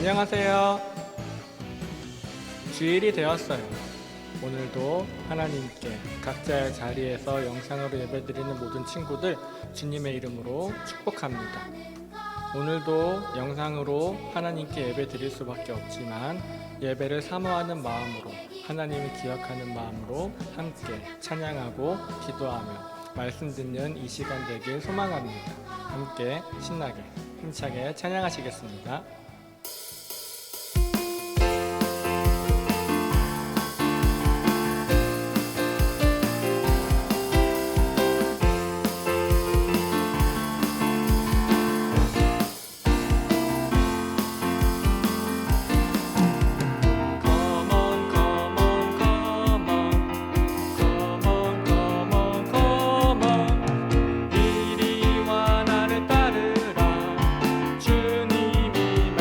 안녕하세요. 주일이 되었어요. 오늘도 하나님께 각자의 자리에서 영상으로 예배드리는 모든 친구들 주님의 이름으로 축복합니다. 오늘도 영상으로 하나님께 예배드릴 수밖에 없지만 예배를 사모하는 마음으로, 하나님을 기억하는 마음으로 함께 찬양하고 기도하며 말씀 듣는 이 시간 되길 소망합니다. 함께 신나게 힘차게 찬양하시겠습니다. 이리와 나를 따르라. 주님이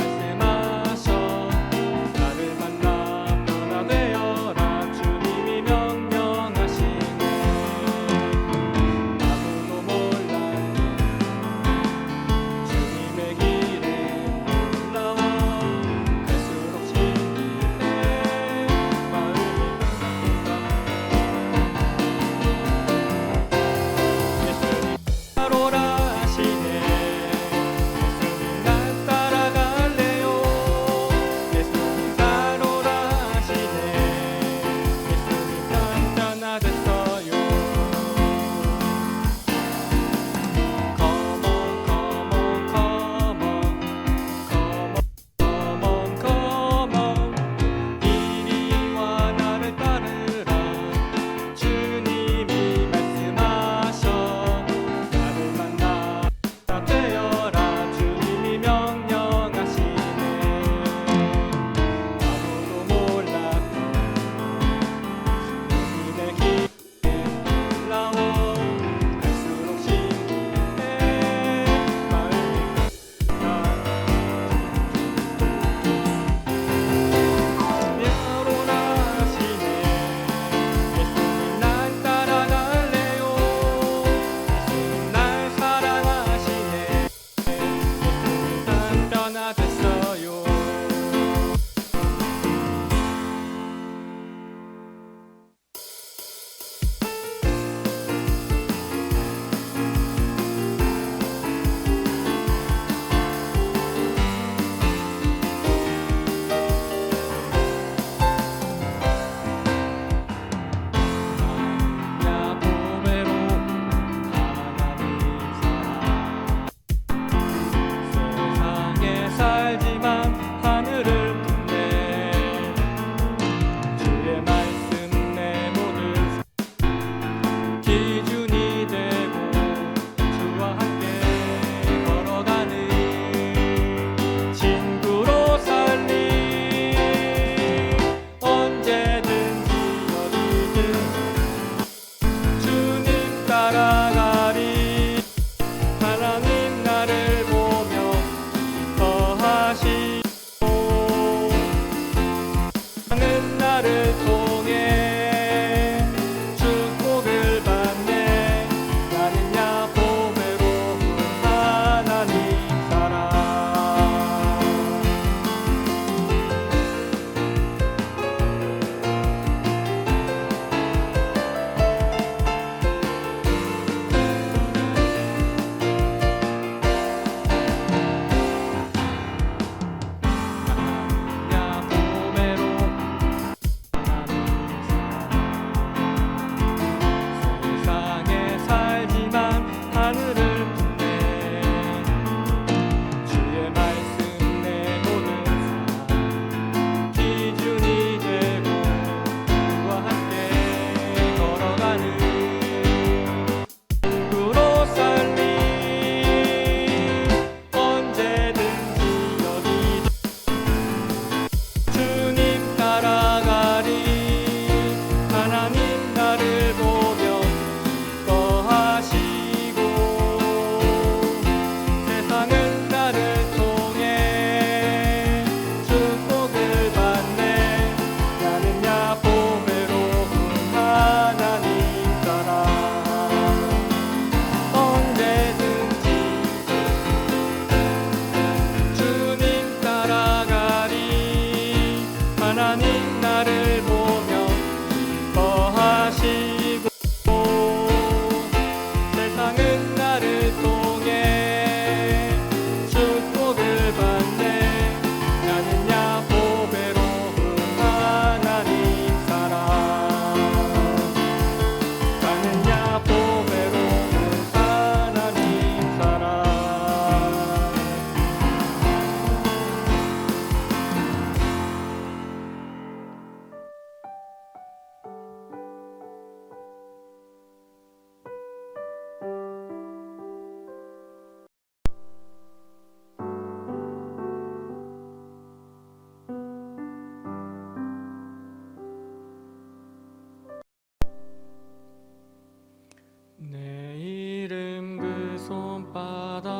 내 이름 그 손바닥에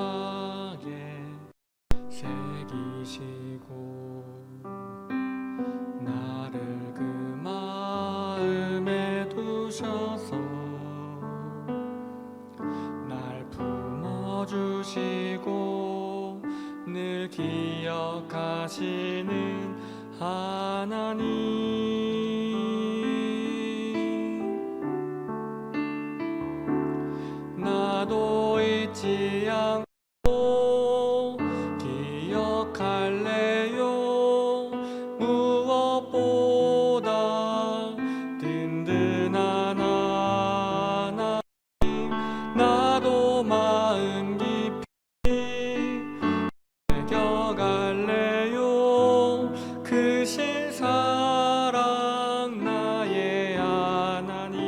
새기시고 나를 그 마음에 두셔서 날 품어주시고 늘 기억하시는 하나님, 나도 잊지 않고 기억할래요. 무엇보다 든든한 하나님, 나도 마음 깊이 새겨갈래요. 크신 사랑 나의 하나님.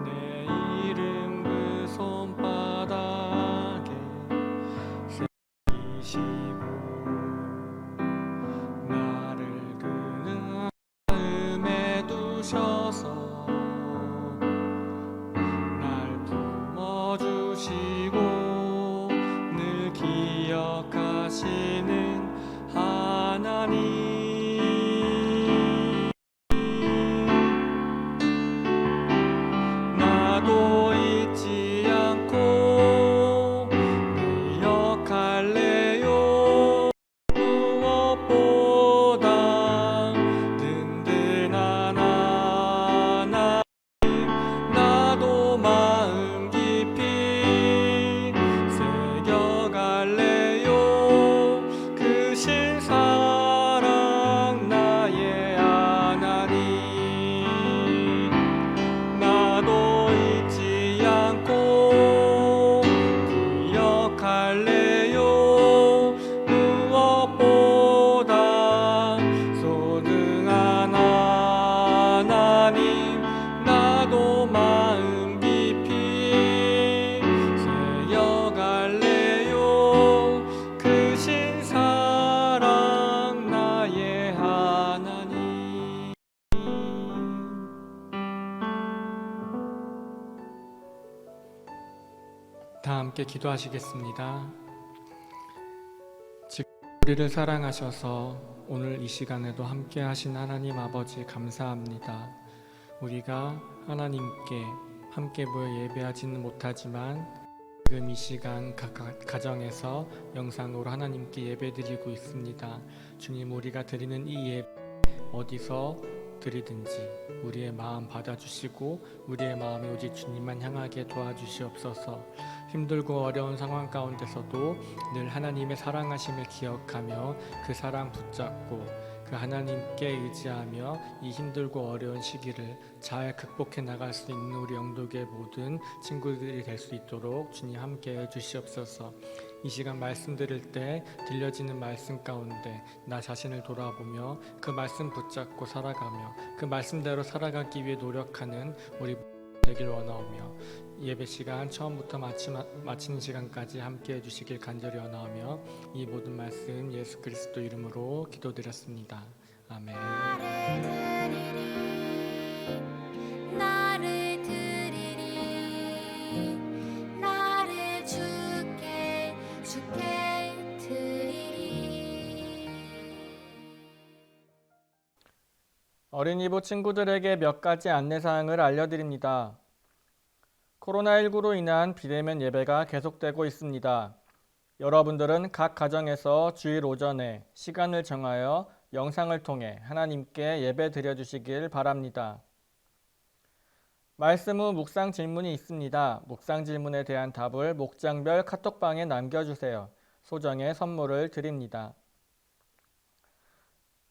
내 이름 그 손바닥에 새기시고 나를 그 마음에 두셔서 날 품어주시고 늘 기억하시는 하나님, 나도 잊지 않고 기억할래요. 무엇보다 든든한 하나님, 나도 마음 깊이 새겨갈래요. 크신 사랑 나의 하나님, 나도 잊지 않고 기억할래요. 무엇보다 소중한 하나님, 나도 마음 깊이 새겨갈래요. 크신 사랑 나의 하나님. 다 함께 기도하시겠습니다. 지금 우리를 사랑하셔서 오늘 이 시간에도 함께 하신 하나님 아버지 감사합니다. 우리가 하나님께 함께 모여 예배하지는 못하지만 지금 이 시간 각 가정에서 영상으로 하나님께 예배드리고 있습니다. 주님, 우리가 드리는 이 예배 어디서 드리든지 우리의 마음 받아주시고 우리의 마음이 오직 주님만 향하게 도와주시옵소서. 힘들고 어려운 상황 가운데서도 늘 하나님의 사랑하심을 기억하며 그 사랑 붙잡고 그 하나님께 의지하며 이 힘들고 어려운 시기를 잘 극복해 나갈 수 있는 우리 영독의 모든 친구들이 될 수 있도록 주님 함께 해주시옵소서. 이 시간 말씀 들을 때 들려지는 말씀 가운데 나 자신을 돌아보며 그 말씀 붙잡고 살아가며 그 말씀대로 살아가기 위해 노력하는 우리 되길 원하오며 예배 시간 처음부터 마치는 시간까지 함께 해주시길 간절히 원하오며 이 모든 말씀 예수 그리스도 이름으로 기도드렸습니다. 아멘. 나를 드리리 나를 주께 드리리. 어린이부 친구들에게 몇 가지 안내사항을 알려드립니다. 코로나19로 인한 비대면 예배가 계속되고 있습니다. 여러분들은 각 가정에서 주일 오전에 시간을 정하여 영상을 통해 하나님께 예배 드려주시길 바랍니다. 말씀 후 묵상 질문이 있습니다. 묵상 질문에 대한 답을 목장별 카톡방에 남겨주세요. 소정의 선물을 드립니다.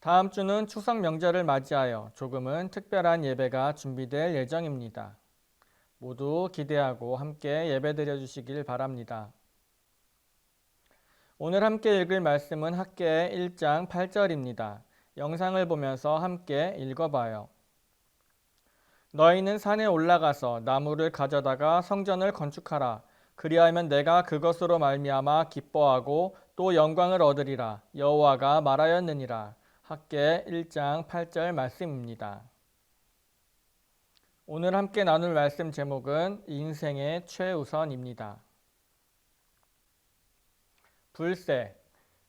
다음 주는 추석 명절을 맞이하여 조금은 특별한 예배가 준비될 예정입니다. 모두 기대하고 함께 예배드려 주시길 바랍니다. 오늘 함께 읽을 말씀은 학개의 1장 8절입니다. 영상을 보면서 함께 읽어봐요. 너희는 산에 올라가서 나무를 가져다가 성전을 건축하라. 그리하면 내가 그것으로 말미암아 기뻐하고 또 영광을 얻으리라. 여호와가 말하였느니라. 학개 1장 8절 말씀입니다. 오늘 함께 나눌 말씀 제목은 인생의 최우선입니다. 불새,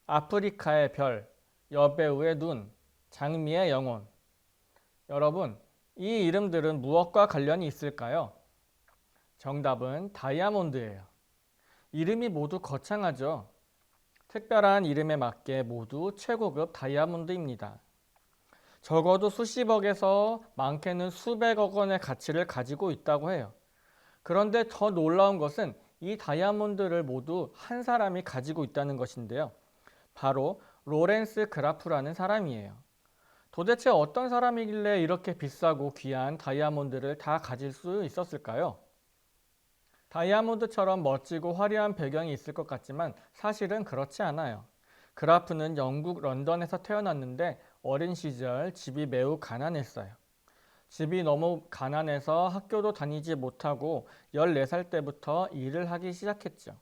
아프리카의 별, 여배우의 눈, 장미의 영혼. 여러분, 이 이름들은 무엇과 관련이 있을까요? 정답은 다이아몬드예요. 이름이 모두 거창하죠. 특별한 이름에 맞게 모두 최고급 다이아몬드입니다. 적어도 수십억에서 많게는 수백억 원의 가치를 가지고 있다고 해요. 그런데 더 놀라운 것은 이 다이아몬드를 모두 한 사람이 가지고 있다는 것인데요. 바로 로렌스 그라프라는 사람이에요. 도대체 어떤 사람이길래 이렇게 비싸고 귀한 다이아몬드를 다 가질 수 있었을까요? 다이아몬드처럼 멋지고 화려한 배경이 있을 것 같지만 사실은 그렇지 않아요. 그라프는 영국 런던에서 태어났는데 어린 시절 집이 매우 가난했어요. 집이 너무 가난해서 학교도 다니지 못하고 14살 때부터 일을 하기 시작했죠.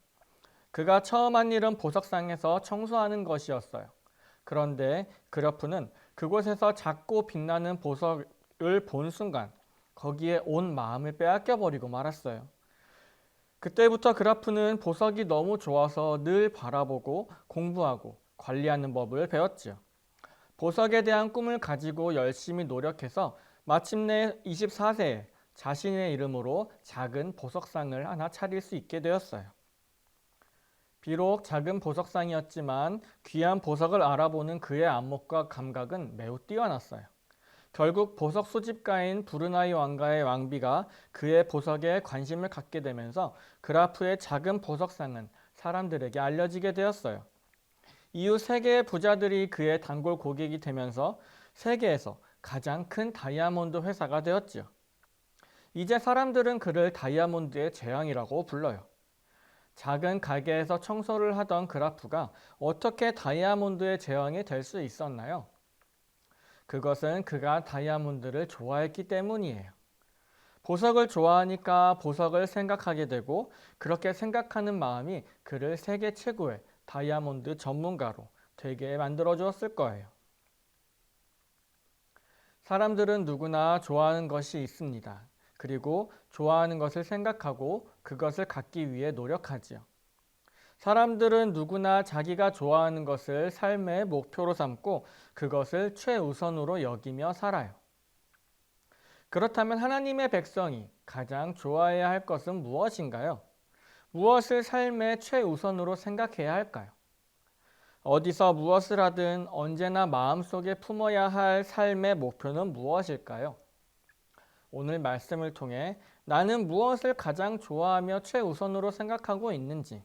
그가 처음 한 일은 보석상에서 청소하는 것이었어요. 그런데 그라프는 그곳에서 작고 빛나는 보석을 본 순간 거기에 온 마음을 빼앗겨 버리고 말았어요. 그때부터 그라프는 보석이 너무 좋아서 늘 바라보고 공부하고 관리하는 법을 배웠죠. 보석에 대한 꿈을 가지고 열심히 노력해서 마침내 24세에 자신의 이름으로 작은 보석상을 하나 차릴 수 있게 되었어요. 비록 작은 보석상이었지만 귀한 보석을 알아보는 그의 안목과 감각은 매우 뛰어났어요. 결국 보석 수집가인 브루나이 왕가의 왕비가 그의 보석에 관심을 갖게 되면서 그라프의 작은 보석상은 사람들에게 알려지게 되었어요. 이후 세계의 부자들이 그의 단골 고객이 되면서 세계에서 가장 큰 다이아몬드 회사가 되었죠. 이제 사람들은 그를 다이아몬드의 제왕이라고 불러요. 작은 가게에서 청소를 하던 그라프가 어떻게 다이아몬드의 제왕이 될 수 있었나요? 그것은 그가 다이아몬드를 좋아했기 때문이에요. 보석을 좋아하니까 보석을 생각하게 되고 그렇게 생각하는 마음이 그를 세계 최고의 다이아몬드 전문가로 되게 만들어 주었을 거예요. 사람들은 누구나 좋아하는 것이 있습니다. 그리고 좋아하는 것을 생각하고 그것을 갖기 위해 노력하지요. 사람들은 누구나 자기가 좋아하는 것을 삶의 목표로 삼고 그것을 최우선으로 여기며 살아요. 그렇다면 하나님의 백성이 가장 좋아해야 할 것은 무엇인가요? 무엇을 삶의 최우선으로 생각해야 할까요? 어디서 무엇을 하든 언제나 마음속에 품어야 할 삶의 목표는 무엇일까요? 오늘 말씀을 통해 나는 무엇을 가장 좋아하며 최우선으로 생각하고 있는지,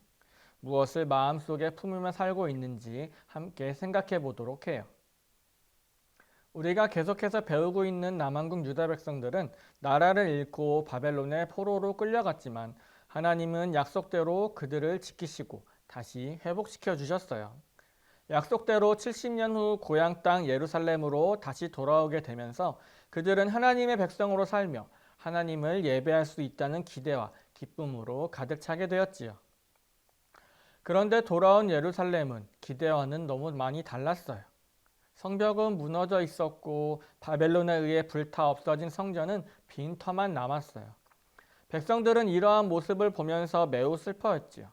무엇을 마음속에 품으며 살고 있는지 함께 생각해 보도록 해요. 우리가 계속해서 배우고 있는 남한국 유다 백성들은 나라를 잃고 바벨론의 포로로 끌려갔지만 하나님은 약속대로 그들을 지키시고 다시 회복시켜 주셨어요. 약속대로 70년 후 고향 땅 예루살렘으로 다시 돌아오게 되면서 그들은 하나님의 백성으로 살며 하나님을 예배할 수 있다는 기대와 기쁨으로 가득 차게 되었지요. 그런데 돌아온 예루살렘은 기대와는 너무 많이 달랐어요. 성벽은 무너져 있었고 바벨론에 의해 불타 없어진 성전은 빈터만 남았어요. 백성들은 이러한 모습을 보면서 매우 슬퍼했지요.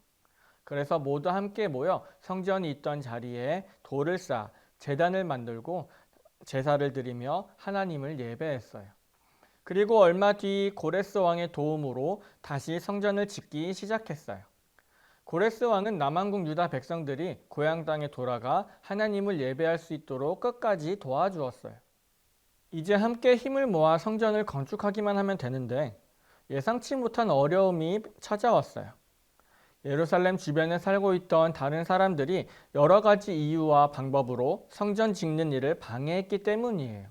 그래서 모두 함께 모여 성전이 있던 자리에 돌을 쌓아 제단을 만들고 제사를 드리며 하나님을 예배했어요. 그리고 얼마 뒤 고레스 왕의 도움으로 다시 성전을 짓기 시작했어요. 고레스 왕은 남한국 유다 백성들이 고향 땅에 돌아가 하나님을 예배할 수 있도록 끝까지 도와주었어요. 이제 함께 힘을 모아 성전을 건축하기만 하면 되는데 예상치 못한 어려움이 찾아왔어요. 예루살렘 주변에 살고 있던 다른 사람들이 여러 가지 이유와 방법으로 성전 짓는 일을 방해했기 때문이에요.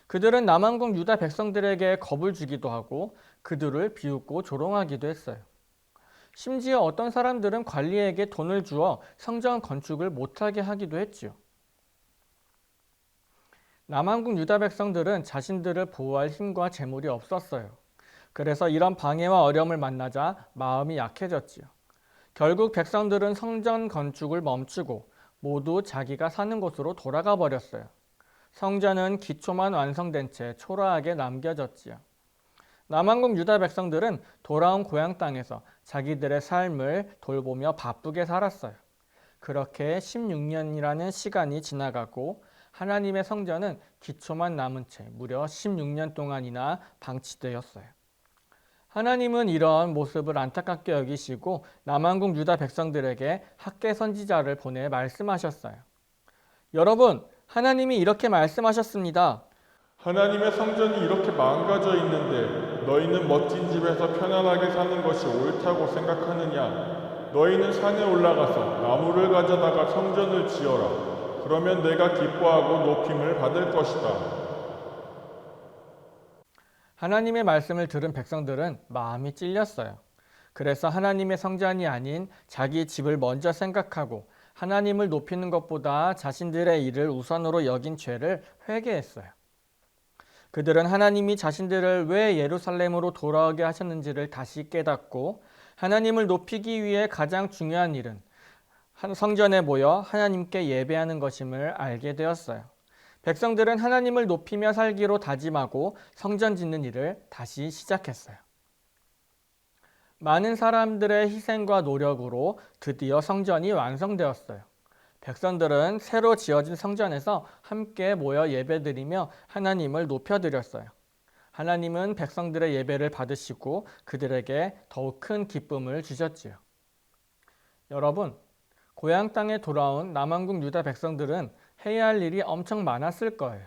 그들은 남한국 유다 백성들에게 겁을 주기도 하고 그들을 비웃고 조롱하기도 했어요. 심지어 어떤 사람들은 관리에게 돈을 주어 성전 건축을 못하게 하기도 했지요. 남한국 유다 백성들은 자신들을 보호할 힘과 재물이 없었어요. 그래서 이런 방해와 어려움을 만나자 마음이 약해졌지요. 결국 백성들은 성전 건축을 멈추고 모두 자기가 사는 곳으로 돌아가 버렸어요. 성전은 기초만 완성된 채 초라하게 남겨졌지요. 남왕국 유다 백성들은 돌아온 고향 땅에서 자기들의 삶을 돌보며 바쁘게 살았어요. 그렇게 16년이라는 시간이 지나가고 하나님의 성전은 기초만 남은 채 무려 16년 동안이나 방치되었어요. 하나님은 이런 모습을 안타깝게 여기시고 남왕국 유다 백성들에게 학개 선지자를 보내 말씀하셨어요. 여러분, 하나님이 이렇게 말씀하셨습니다. 하나님의 성전이 이렇게 망가져 있는데 너희는 멋진 집에서 편안하게 사는 것이 옳다고 생각하느냐? 너희는 산에 올라가서 나무를 가져다가 성전을 지어라. 그러면 내가 기뻐하고 높임을 받을 것이다. 하나님의 말씀을 들은 백성들은 마음이 찔렸어요. 그래서 하나님의 성전이 아닌 자기 집을 먼저 생각하고 하나님을 높이는 것보다 자신들의 일을 우선으로 여긴 죄를 회개했어요. 그들은 하나님이 자신들을 왜 예루살렘으로 돌아오게 하셨는지를 다시 깨닫고 하나님을 높이기 위해 가장 중요한 일은 성전에 모여 하나님께 예배하는 것임을 알게 되었어요. 백성들은 하나님을 높이며 살기로 다짐하고 성전 짓는 일을 다시 시작했어요. 많은 사람들의 희생과 노력으로 드디어 성전이 완성되었어요. 백성들은 새로 지어진 성전에서 함께 모여 예배드리며 하나님을 높여드렸어요. 하나님은 백성들의 예배를 받으시고 그들에게 더욱 큰 기쁨을 주셨지요. 여러분, 고향 땅에 돌아온 남왕국 유다 백성들은 해야 할 일이 엄청 많았을 거예요.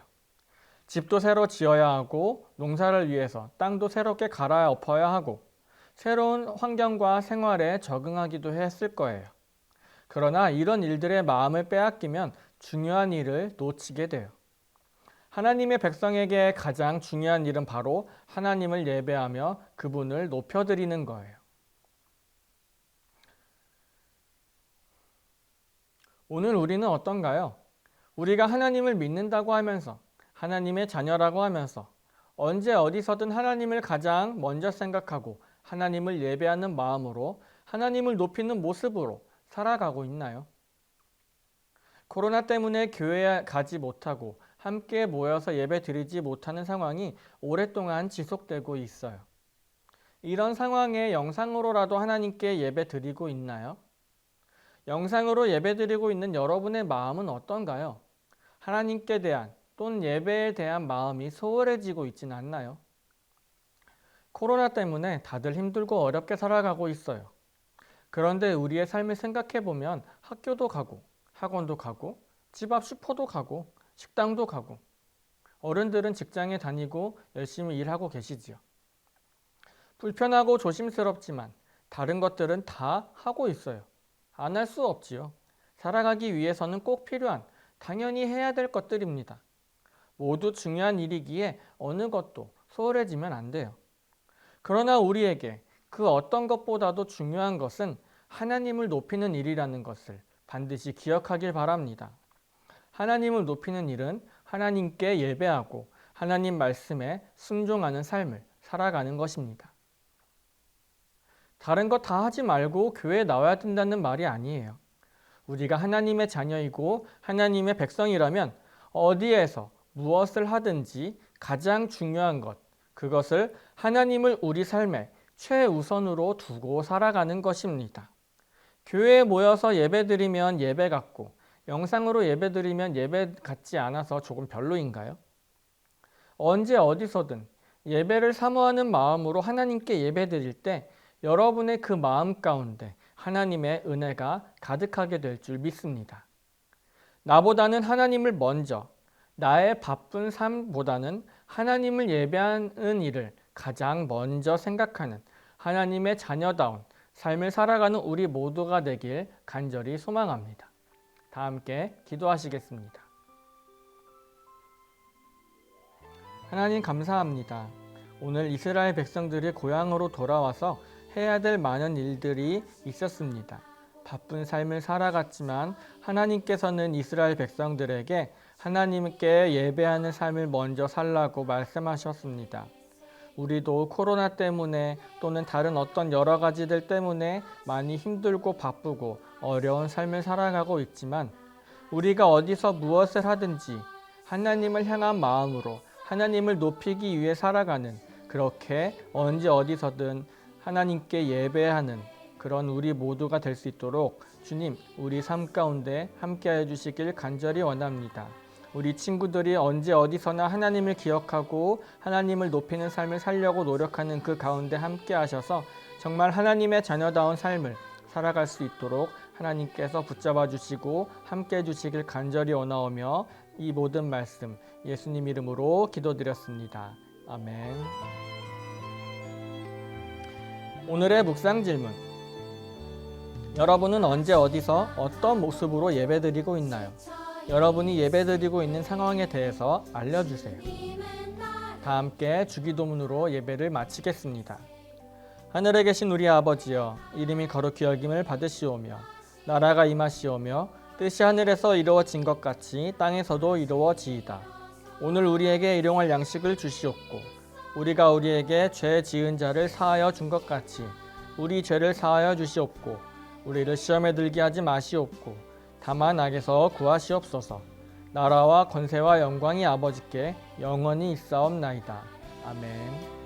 집도 새로 지어야 하고 농사를 위해서 땅도 새롭게 갈아엎어야 하고 새로운 환경과 생활에 적응하기도 했을 거예요. 그러나 이런 일들의 마음을 빼앗기면 중요한 일을 놓치게 돼요. 하나님의 백성에게 가장 중요한 일은 바로 하나님을 예배하며 그분을 높여드리는 거예요. 오늘 우리는 어떤가요? 우리가 하나님을 믿는다고 하면서 하나님의 자녀라고 하면서 언제 어디서든 하나님을 가장 먼저 생각하고 하나님을 예배하는 마음으로 하나님을 높이는 모습으로 살아가고 있나요? 코로나 때문에 교회에 가지 못하고 함께 모여서 예배 드리지 못하는 상황이 오랫동안 지속되고 있어요. 이런 상황에 영상으로라도 하나님께 예배 드리고 있나요? 영상으로 예배 드리고 있는 여러분의 마음은 어떤가요? 하나님께 대한 또는 예배에 대한 마음이 소홀해지고 있지는 않나요? 코로나 때문에 다들 힘들고 어렵게 살아가고 있어요. 그런데 우리의 삶을 생각해 보면 학교도 가고 학원도 가고 집 앞 슈퍼도 가고 식당도 가고 어른들은 직장에 다니고 열심히 일하고 계시지요. 불편하고 조심스럽지만 다른 것들은 다 하고 있어요. 안 할 수 없지요. 살아가기 위해서는 꼭 필요한 당연히 해야 될 것들입니다. 모두 중요한 일이기에 어느 것도 소홀해지면 안 돼요. 그러나 우리에게 그 어떤 것보다도 중요한 것은 하나님을 높이는 일이라는 것을 반드시 기억하길 바랍니다. 하나님을 높이는 일은 하나님께 예배하고 하나님 말씀에 순종하는 삶을 살아가는 것입니다. 다른 거 다 하지 말고 교회에 나와야 된다는 말이 아니에요. 우리가 하나님의 자녀이고 하나님의 백성이라면 어디에서 무엇을 하든지 가장 중요한 것, 그것을 하나님을 우리 삶의 최우선으로 두고 살아가는 것입니다. 교회에 모여서 예배드리면 예배 같고 영상으로 예배드리면 예배 같지 않아서 조금 별로인가요? 언제 어디서든 예배를 사모하는 마음으로 하나님께 예배드릴 때 여러분의 그 마음 가운데 하나님의 은혜가 가득하게 될 줄 믿습니다. 나보다는 하나님을 먼저, 나의 바쁜 삶보다는 하나님을 예배하는 일을 가장 먼저 생각하는 하나님의 자녀다운 삶을 살아가는 우리 모두가 되길 간절히 소망합니다. 다 함께 기도하시겠습니다. 하나님 감사합니다. 오늘 이스라엘 백성들이 고향으로 돌아와서 해야 될 많은 일들이 있었습니다. 바쁜 삶을 살아갔지만 하나님께서는 이스라엘 백성들에게 하나님께 예배하는 삶을 먼저 살라고 말씀하셨습니다. 우리도 코로나 때문에 또는 다른 어떤 여러 가지들 때문에 많이 힘들고 바쁘고 어려운 삶을 살아가고 있지만 우리가 어디서 무엇을 하든지 하나님을 향한 마음으로 하나님을 높이기 위해 살아가는, 그렇게 언제 어디서든 하나님께 예배하는 그런 우리 모두가 될 수 있도록 주님, 우리 삶 가운데 함께해 주시길 간절히 원합니다. 우리 친구들이 언제 어디서나 하나님을 기억하고 하나님을 높이는 삶을 살려고 노력하는 그 가운데 함께 하셔서 정말 하나님의 자녀다운 삶을 살아갈 수 있도록 하나님께서 붙잡아 주시고 함께 해 주시길 간절히 원하오며 이 모든 말씀 예수님 이름으로 기도드렸습니다. 아멘. 오늘의 묵상 질문. 여러분은 언제 어디서 어떤 모습으로 예배드리고 있나요? 여러분이 예배드리고 있는 상황에 대해서 알려주세요. 다 함께 주기도문으로 예배를 마치겠습니다. 하늘에 계신 우리 아버지여, 이름이 거룩히 여김을 받으시오며 나라가 임하시오며 뜻이 하늘에서 이루어진 것 같이 땅에서도 이루어지이다. 오늘 우리에게 일용할 양식을 주시옵고 우리가 우리에게 죄 지은 자를 사하여 준 것 같이 우리 죄를 사하여 주시옵고 우리를 시험에 들게 하지 마시옵고 다만 악에서 구하시옵소서. 나라와 권세와 영광이 아버지께 영원히 있사옵나이다. 아멘.